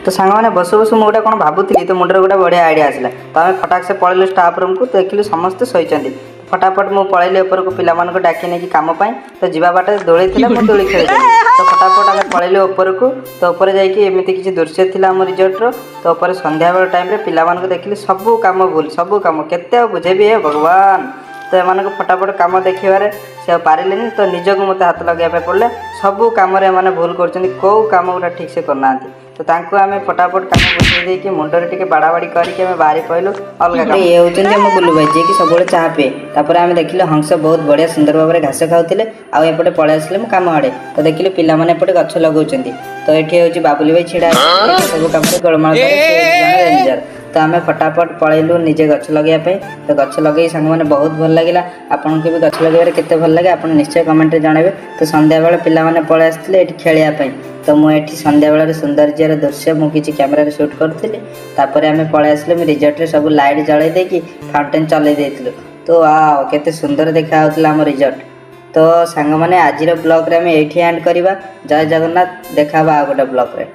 तो सांग मैंने बसु बसु मुझे कौन भावुली तो मुंडे गोटे बढ़िया आइडिया आसला तो आम फटाक से पलैलु स्टाफ रूम को देखिलु समस्ते शोचंदी फटाफट मुझे पलैली ऊपर को पिला डाकी नहीं कम तो जीवा बाटे दोली थी मुझे दोली खेल तो फटाफट आम पलैलु ऊपर को तो ऊपर जामती किसी दृश्य थी आम रिजोर्टर तो ऊपर संध्या बेल टाइम पिला देखिली सबू कम भूल सबू कम केते बुझेबी हे भगवान तो एम फटाफट कम देखारे से पारे तो निजक मत हाथ लगे पड़े सबू कम भूल कर कौ कम गुटा ठीक से करना तो तांको आम फटाफट कम बुझे देकी मुंडे टे बाड़ाबाड़ी करके बाहरी पड़लु अलग ये होती आम बुलू भाई जी कि सब चाह पिए तापर आम देखिलु हंस बहुत बढ़िया सुंदर भाव में घास खाऊे आउटे पलि आसिले कम आड़े तो देखिलु पिला एपटे गछ लगाउछन्ती तो ये हूँ बाबुली भाई छिड़ा सब कम गोलमाल रेंजर तो आम फटाफट पलैलु निजे गछ लगे तो गछ लगे सांग मैंने बहुत भल लगे आपन को भी गछ लगे केते भल लगे आप निश्चय कमेंट जनइबे तो संध्या बेले पिला माने पलि आसते खेलियापाई तो मुझे संध्या बेल सौंदर्यर दृश्य मुझे कैमेरा शूट करी आम पलि आसिले रिजोर्ट सब लाइट जलाई देकी फाउंटेन चलाई देइथिलु तो आओ केते सुंदर देखा आम रिजोर्ट तो सांग मैंने आज ब्लॉग रे आम एठी एंड करवा जय जगन्नाथ देखा आ गोटे ब्लॉग रे।